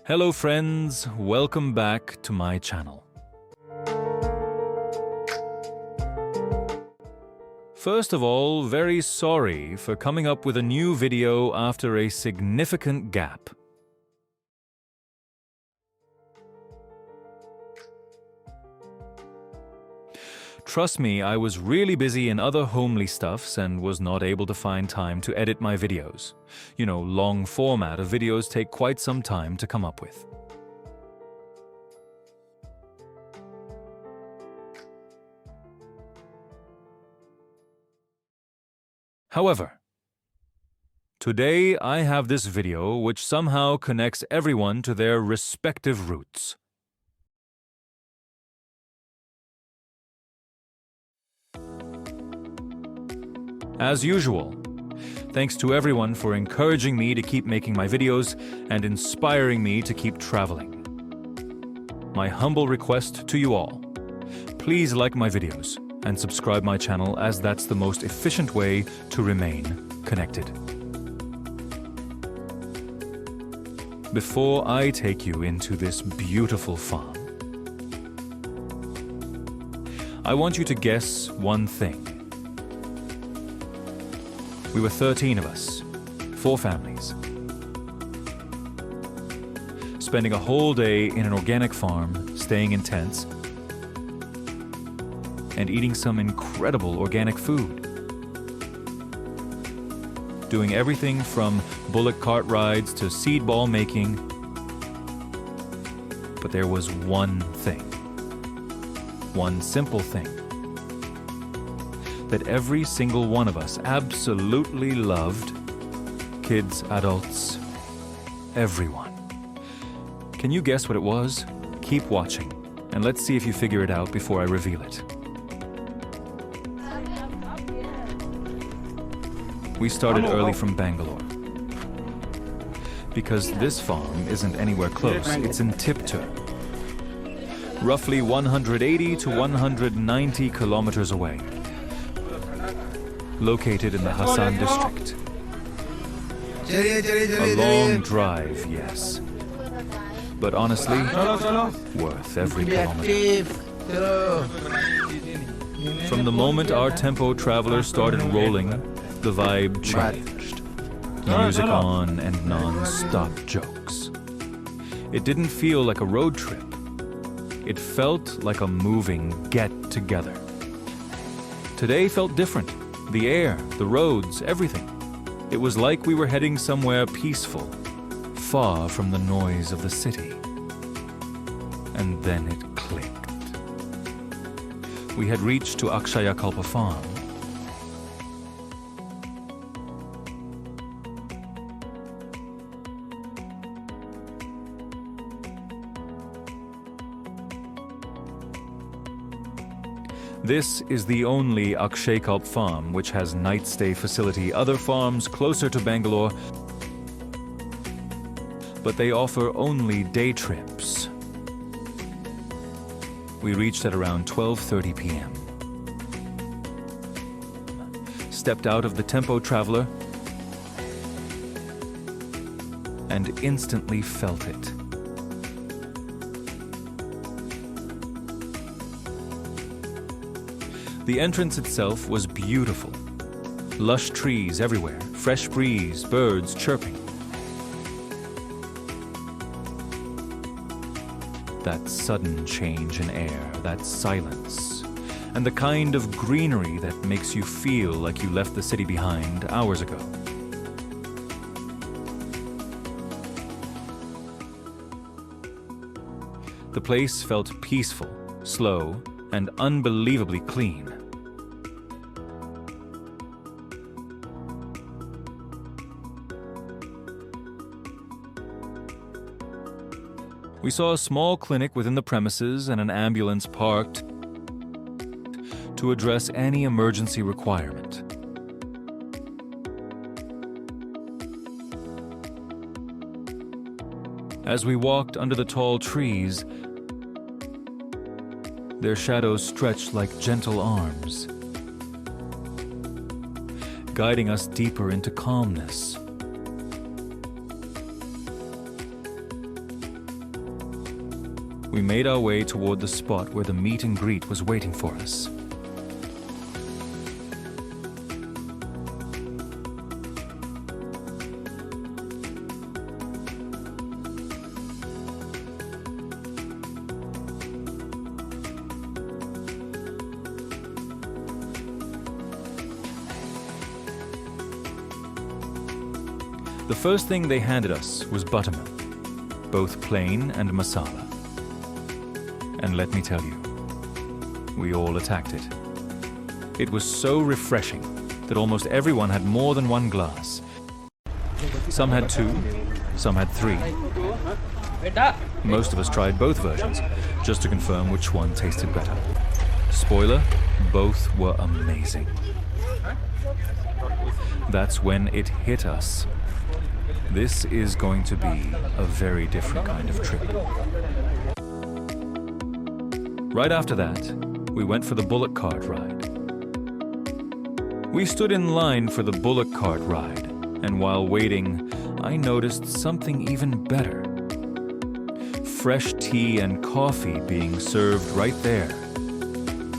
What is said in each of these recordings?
Hello friends, welcome back to my channel. First of all, very sorry for coming up with a new video after a significant gap. Trust me, I was really busy in other homely stuffs and was not able to find time to edit my videos. You know, long format of videos take quite some time to come up with. However, today I have this video which somehow connects everyone to their respective roots. As usual, thanks to everyone for encouraging me to keep making my videos and inspiring me to keep traveling. My humble request to you all, please like my videos and subscribe my channel, as that's the most efficient way to remain connected. Before I take you into this beautiful farm, I want you to guess one thing. We were 13 of us, 4 families, spending a whole day in an organic farm, staying in tents, and eating some incredible organic food. Doing everything from bullock-cart rides to seedball making. But there was one thing, one simple thing, that every single one of us absolutely loved. Kids, adults, everyone. Can you guess what it was? Keep watching, and let's see if you figure it out before I reveal it. We started early from Bangalore, because this farm isn't anywhere close. It's in Tiptur, roughly 180 to 190 kilometers away. Located in the Hassan district. A long drive, yes. But honestly, worth every kilometer. From the moment our tempo traveler started rolling, the vibe changed. Music on and non-stop jokes. It didn't feel like a road trip. It felt like a moving get-together. Today felt different. The air, the roads, everything. It was like we were heading somewhere peaceful, far from the noise of the city. And then it clicked. We had reached to Akshayakalpa Farm. This is the only Akshayakalpa farm which has night stay facility. Other farms closer to Bangalore, but they offer only day trips. We reached at around 12:30 p.m. Stepped out of the tempo traveler and instantly felt it. The entrance itself was beautiful. Lush trees everywhere, fresh breeze, birds chirping. That sudden change in air, that silence, and the kind of greenery that makes you feel like you left the city behind hours ago. The place felt peaceful, slow, and unbelievably clean. We saw a small clinic within the premises and an ambulance parked to address any emergency requirement. As we walked under the tall trees, their shadows stretched like gentle arms, guiding us deeper into calmness. we made our way toward the spot where the meet and greet was waiting for us. The first thing they handed us was buttermilk, both plain and masala. And let me tell you, we all attacked it. It was so refreshing that almost everyone had more than one glass. Some had 2, some had 3. Most of us tried both versions, just to confirm which one tasted better. Spoiler, both were amazing. That's when it hit us. This is going to be a very different kind of trip. Right after that, we went for the bullock-cart ride. We stood in line for the bullock-cart ride, and while waiting, I noticed something even better. Fresh tea and coffee being served right there.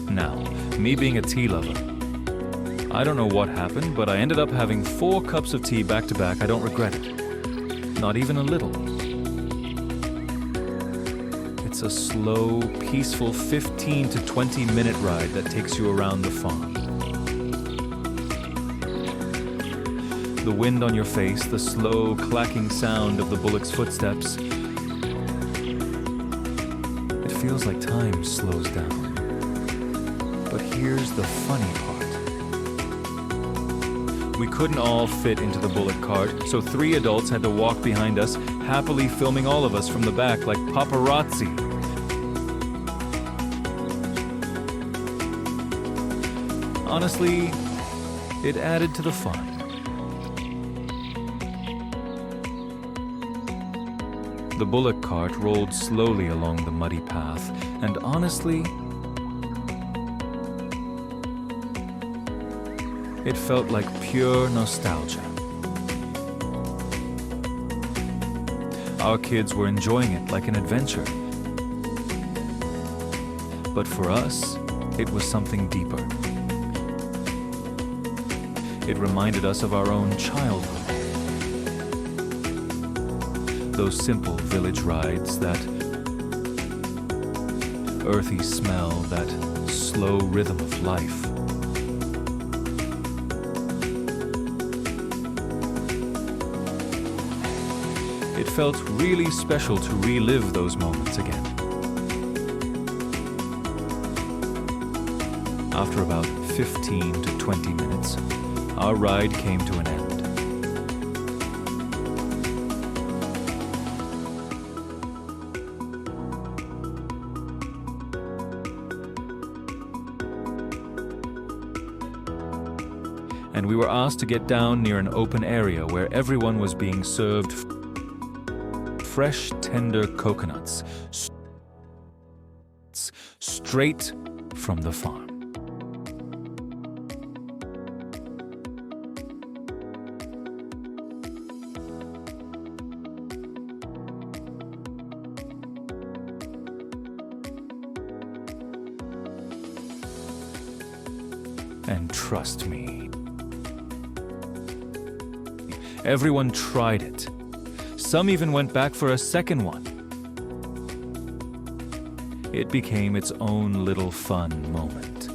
Now, me being a tea lover, I don't know what happened, but I ended up having 4 cups of tea back to back. I don't regret it. Not even a little. It's a slow, peaceful 15 to 20 minute ride that takes you around the farm. The wind on your face, the slow, clacking sound of the bullock's footsteps. It feels like time slows down. But here's the funny part. We couldn't all fit into the bullock cart, so 3 adults had to walk behind us, happily filming all of us from the back like paparazzi. Honestly, it added to the fun. The bullock cart rolled slowly along the muddy path, and honestly, it felt like pure nostalgia. Our kids were enjoying it like an adventure. But for us, it was something deeper. It reminded us of our own childhood. Those simple village rides, that earthy smell, that slow rhythm of life. It felt really special to relive those moments again. After about 15 to 20 minutes, our ride came to an end. And we were asked to get down near an open area where everyone was being served fresh, tender coconuts, straight from the farm. And trust me, everyone tried it. Some even went back for a second one. It became its own little fun moment.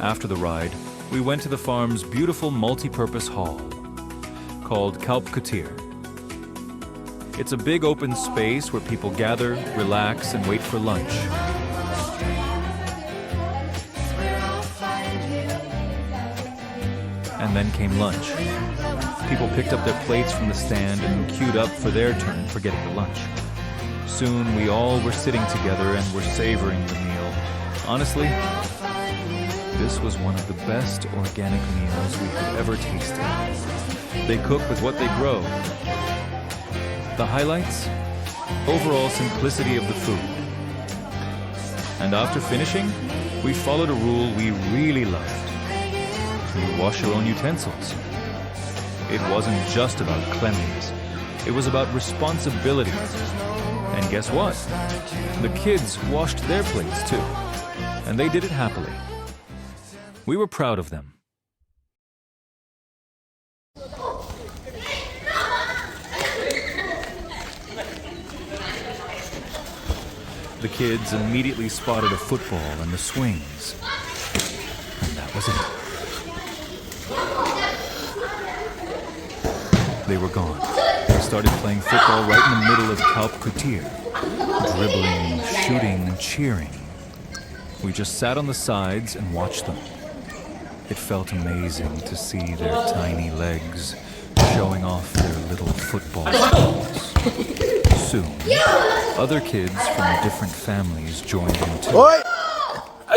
After the ride, we went to the farm's beautiful multi-purpose hall called Kalpkatir. It's a big open space where people gather, relax, and wait for lunch. And then came lunch. People picked up their plates from the stand and queued up for their turn for getting the lunch. Soon we all were sitting together and were savoring the meal. Honestly, this was one of the best organic meals we could ever tasted. They cook with what they grow. The highlights? overall simplicity of the food. And after finishing, we followed a rule we really loved. You wash your own utensils. It wasn't just about cleanliness. It was about responsibility. And guess what? The kids washed their plates too. And they did it happily. We were proud of them. The kids immediately spotted a football and the swings. And that was it. They were gone. They started playing football right in the middle of Kalp Kutir. Dribbling, shooting, and cheering. We just sat on the sides and watched them. It felt amazing to see their tiny legs showing off their little football skills. Soon, other kids from different families joined in too.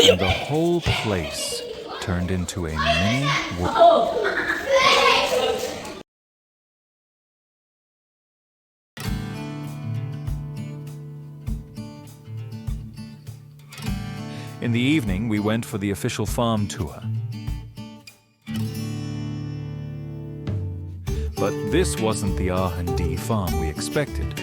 And the whole place turned into a mini world. In the evening, we went for the official farm tour. But this wasn't the R&D farm we expected.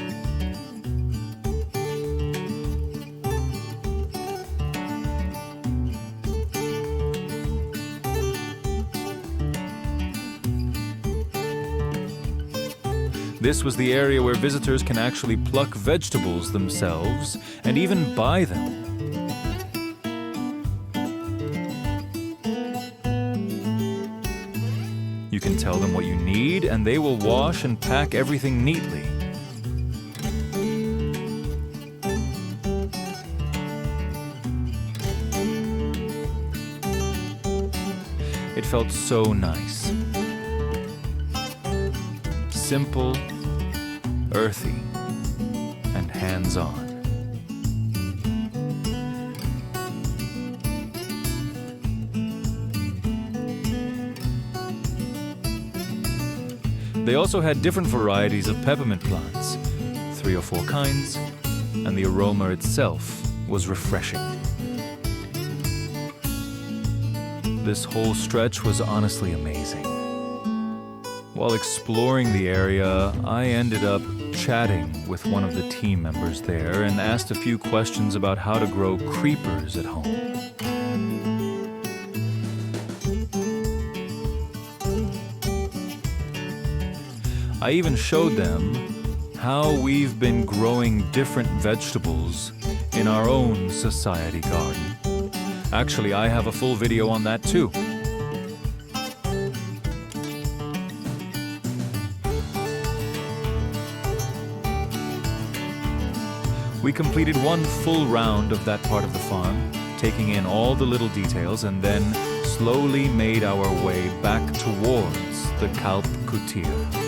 This was the area where visitors can actually pluck vegetables themselves and even buy them. You can tell them what you need, and they will wash and pack everything neatly. It felt so nice. Simple, earthy, and hands-on. They also had different varieties of peppermint plants, 3 or 4 kinds, and the aroma itself was refreshing. This whole stretch was honestly amazing. While exploring the area, I ended up chatting with one of the team members there and asked a few questions about how to grow creepers at home. I even showed them how we've been growing different vegetables in our own society garden. Actually, I have a full video on that too. We completed one full round of that part of the farm, taking in all the little details, and then slowly made our way back towards the Kalp Kutir.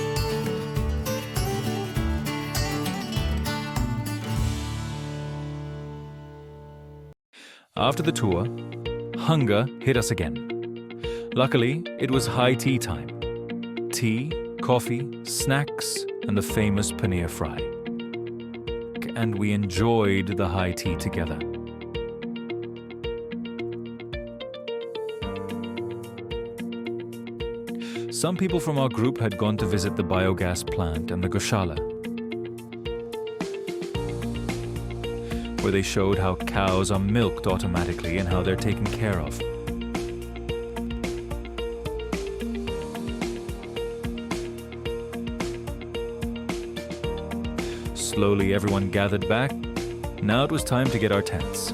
After the tour, hunger hit us again. Luckily, it was high tea time. Tea, coffee, snacks, and the famous paneer fry. And we enjoyed the high tea together. Some people from our group had gone to visit the biogas plant and the Goshala, where they showed how cows are milked automatically and how they're taken care of. Slowly, everyone gathered back. Now it was time to get our tents.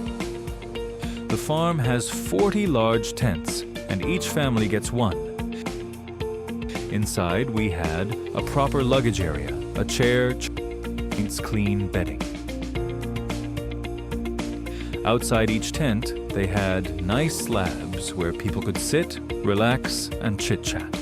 The farm has 40 large tents, and each family gets one. Inside, we had a proper luggage area, a chair, clean bedding. Outside each tent, they had nice slabs where people could sit, relax, and chit-chat.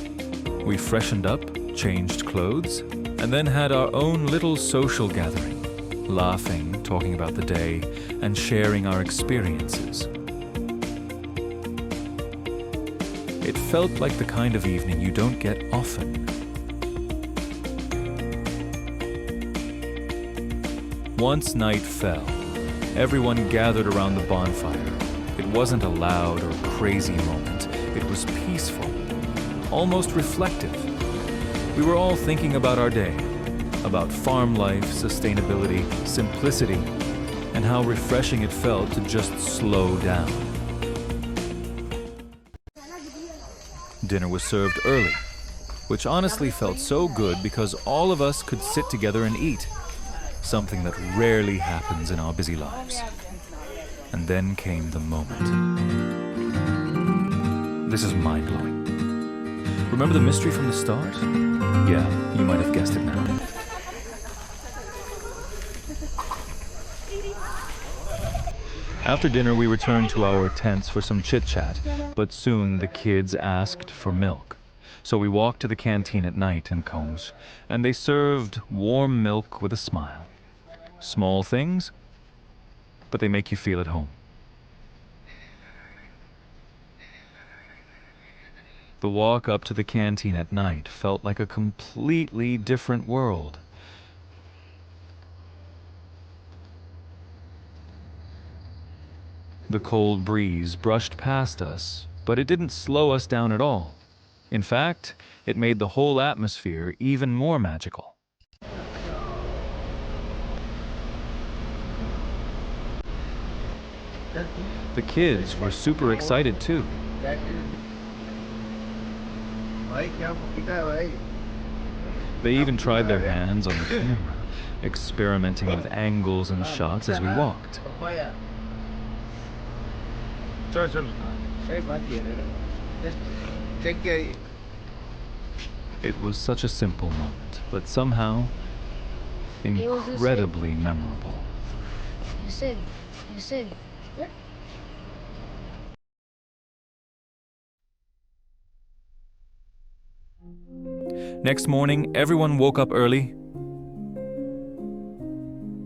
We freshened up, changed clothes, and then had our own little social gathering, laughing, talking about the day, and sharing our experiences. It felt like the kind of evening you don't get often. Once night fell, everyone gathered around the bonfire. It wasn't a loud or crazy moment. It was peaceful, almost reflective. We were all thinking about our day, about farm life, sustainability, simplicity, and how refreshing it felt to just slow down. Dinner was served early, which honestly felt so good because all of us could sit together and eat, something that rarely happens in our busy lives. And then came the moment. This is mind-blowing. Remember the mystery from the start? Yeah, you might have guessed it now. After dinner, we returned to our tents for some chit-chat, but soon the kids asked for milk. So we walked to the canteen at night in Combs, and they served warm milk with a smile. Small things, but they make you feel at home. The walk up to the canteen at night felt like a completely different world. The cold breeze brushed past us, but it didn't slow us down at all. In fact, it made the whole atmosphere even more magical. The kids were super excited too. They even tried their hands on the camera, experimenting with angles and shots as we walked. It was such a simple moment, but somehow incredibly memorable. Next morning, everyone woke up early,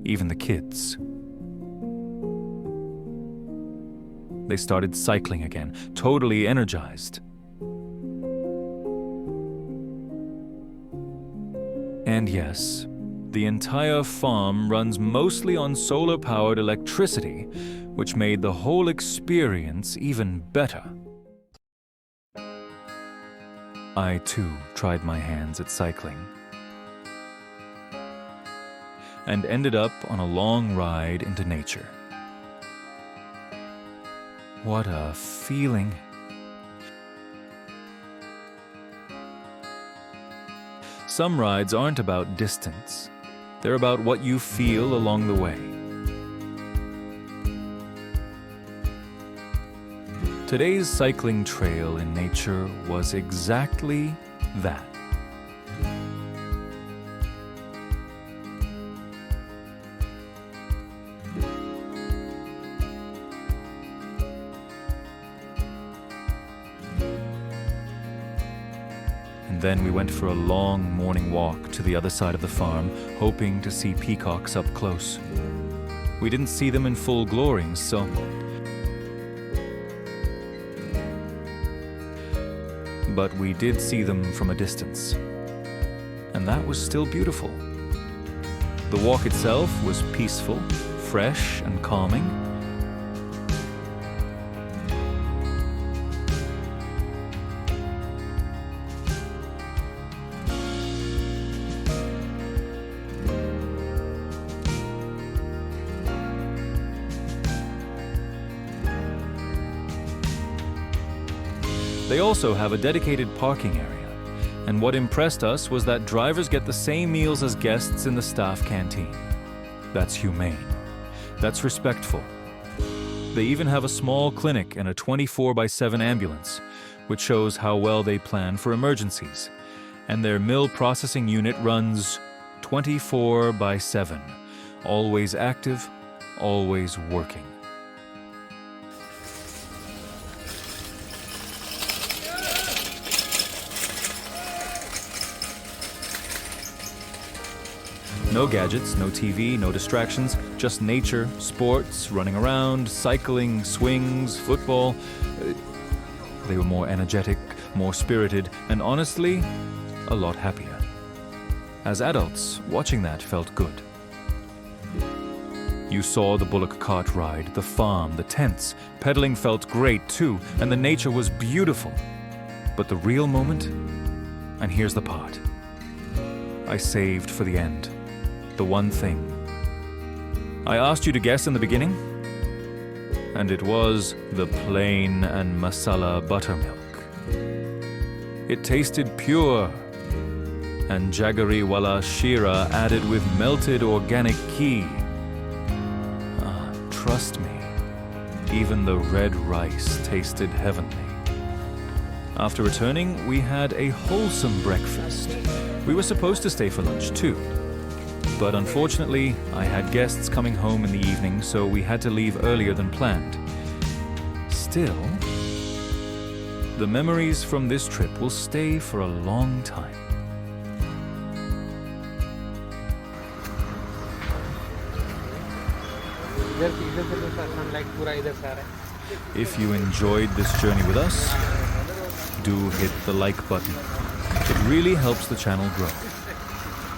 even the kids. They started cycling again, totally energized. And yes, the entire farm runs mostly on solar-powered electricity, which made the whole experience even better. I, too, tried my hands at cycling and ended up on a long ride into nature. What a feeling! Some rides aren't about distance. They're about what you feel along the way. Today's cycling trail in nature was exactly that. And then we went for a long morning walk to the other side of the farm, hoping to see peacocks up close. We didn't see them in full glory, but we did see them from a distance, and that was still beautiful. The walk itself was peaceful, fresh, and calming. They also have a dedicated parking area, and what impressed us was that drivers get the same meals as guests in the staff canteen. That's humane. That's respectful. They even have a small clinic and a 24/7 ambulance, which shows how well they plan for emergencies. And their mill processing unit runs 24/7, always active, always working. No gadgets, no TV, no distractions, just nature, sports, running around, cycling, swings, football. They were more energetic, more spirited, and honestly, a lot happier. As adults, watching that felt good. You saw the bullock cart ride, the farm, the tents. Pedaling felt great too, and the nature was beautiful. But the real moment, and here's the part I saved for the end, the one thing. I asked you to guess in the beginning, and it was the plain and masala buttermilk. It tasted pure, and jaggery wala shira added with melted organic ghee. Trust me, even the red rice tasted heavenly. After returning, we had a wholesome breakfast. We were supposed to stay for lunch too. But unfortunately, I had guests coming home in the evening, so we had to leave earlier than planned. Still, the memories from this trip will stay for a long time. If you enjoyed this journey with us, do hit the like button. It really helps the channel grow.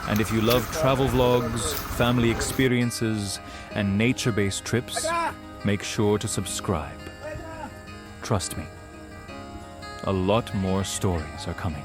And if you love travel vlogs, family experiences, and nature-based trips, make sure to subscribe. Trust me, a lot more stories are coming.